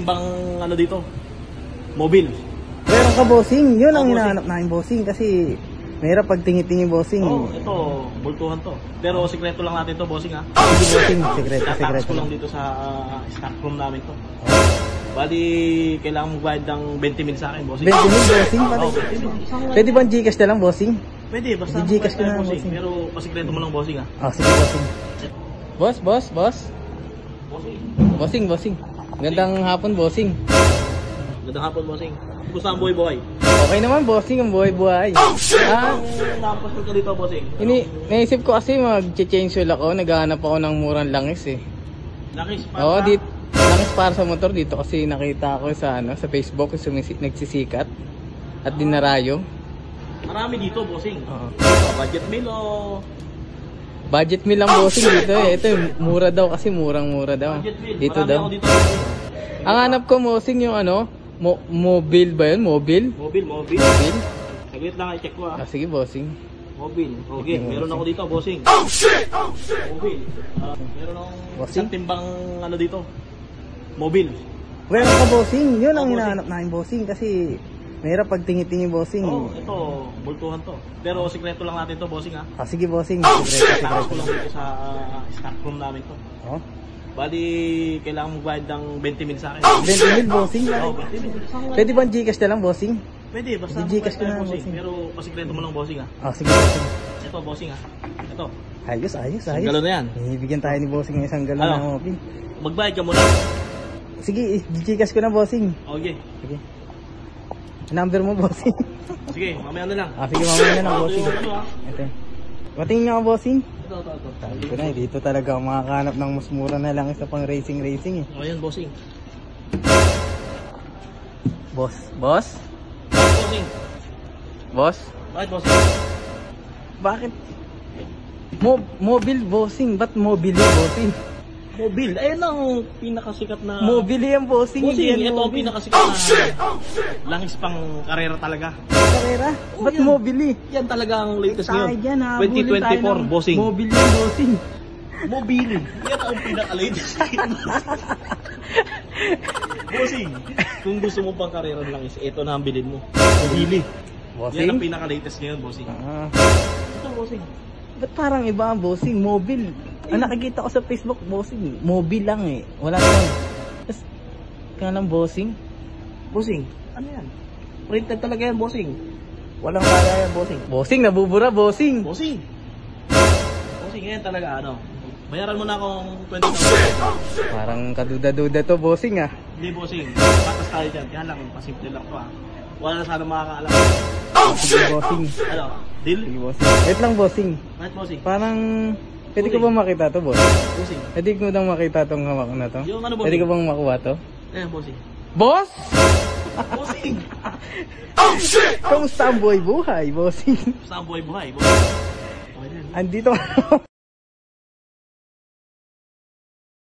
Bang ano dito? Mobil. Meron ka, bossing. Yun ang hinahanap namin, bossing. Kasi mahirap pag tingi-tingi, bossing. Oh, ito, bultuhan to. Pero sikreto lang natin to, bossing ha. Sige, bossing. Sikreto, Tatakas sikreto. ko lang dito sa stock room namin to. Bali, kailangan mo bayad ng 20 mil sa akin, bossing. 20 mil, bossing. Oh, Pwede ba ang Gcash na lang, bossing? pwede, basta Gcash ko na, bossing. bossing. Pero pasikreto mo lang, bossing ha. Ah, sige, bossing. Boss. Bossing. Bossing. Gandang hapon, bossing. Gandang hapon, bossing. Gusto ang buhay-buhay. Okay naman, bossing, ang buhay-buhay. Nakapasok ka dito, bossing. Naisip ko kasi mag-change oil ako. Naghahanap ako ng murang langis eh. Langis, Oo, langis para sa motor dito kasi nakita ko sa Facebook nagsisikat at dinarayo. Marami dito, bossing. Oo. Budget meal o... Budget meal lang, bossing, dito eh. Ito mura daw kasi murang-mura daw. Budget meal. Dito Marami daw. ako dito, bossing. Ang hanap ko, bossing, yung mobile ba yun? Mobile? Mobil. Mobile? Saglit lang, i-check ko ha. Ah, sige, bossing. Mobil. Okay, Okay, meron bossing. ako dito, bossing. Mobil. Meron akong Bossing? isang timbang ano dito. Mobil. Meron ka, bossing. Yun ang bossing. hinahanap namin, bossing, kasi mahirap pag tingi-tingi, bossing. Oh, ito, bultuhan to. Pero sikreto lang natin to, bossing ha. Ah, sige, bossing. Sikreto. Tatakas ko lang dito sa stock room namin to. Oh. Bali, kailangan mo bayad ng 20 mil sa akin. 20 mil, bossing. Oh, 20 mil. Pwede ba ang Gcash na lang, bossing? Pwede, basta Gcash ko na, bossing. bossing. Pero pasikreto mo lang, bossing ha. Ah, sige, bossing. Ito, bossing ha. Ito. Ayos. Isang galon na yan. Bibigyan tayo ni bossing ng isang galon Ano? ng mobile. Magbayad ka muna. Sige, Gcash ko na, bossing. Okay. Sige. Number mo, bossing. Sige, mamaya na lang. Ah, sige, mamaya na lang, Ito bossing. yung ano ha. Ito. Patingin nga ako, bossing. Ito. Sabi ko na, dito talaga ako makakahanap ng mas mura na lang sa pang racing eh. O, yan, bossing. Boss? Bossing. Boss? Bakit, bossing? Bakit? Mobile, bossing. Ba't mobile yung bossing? Mobil. Ayun ang pinakasikat na... Mobile yung bossing. Bossing, hindi yan ito ang mobile. pinakasikat na langis pang karera talaga. Karera? Ba't yan. mobile eh? Yan talaga ang latest Tayo ngayon. dyan, habulin tayo 2024, ng bossing. Mobile yung bossing. Mobil. Yan ang pinaka-latest ngayon. Bossing, kung gusto mo pang karera ng langis, ito na ang bilhin mo. Mobili. Yan Bossing? ang pinaka-latest ngayon, bossing. Ah. Ito, bossing. Ba't parang iba ang bossing? Mobile. Ang nakikita ko sa Facebook, bossing. Mobile lang eh. Wala naman. Tapos, kaya lang bossing. Bossing, ano yan? Printed talaga yan, bossing. Walang kaya yan, bossing. Bossing, nabubura, bossing. Bossing. Bossing, yan talaga, ano. Bayaran mo na akong 20,000. Parang kaduda-duda to, bossing ah. Hindi, bossing. Patas tayo dyan. Kaya lang, pasimple lang to, ha. Wala na sana makakaalam. Sige, bossing. Ano? Deal? Sige, bossing. Wait lang, bossing. Bakit, bossing? Parang, pwede ko bang makita to, boss? Bossing. Pwede ko bang makita tong hawak na to? Yung ano, bossing? Pwede ko bang makuha to? Eh, bossing. Boss! Bossing! Kamusta ang buhay-buhay, bossing? Basta ang buhay-buhay, bossing. Okay din. Andito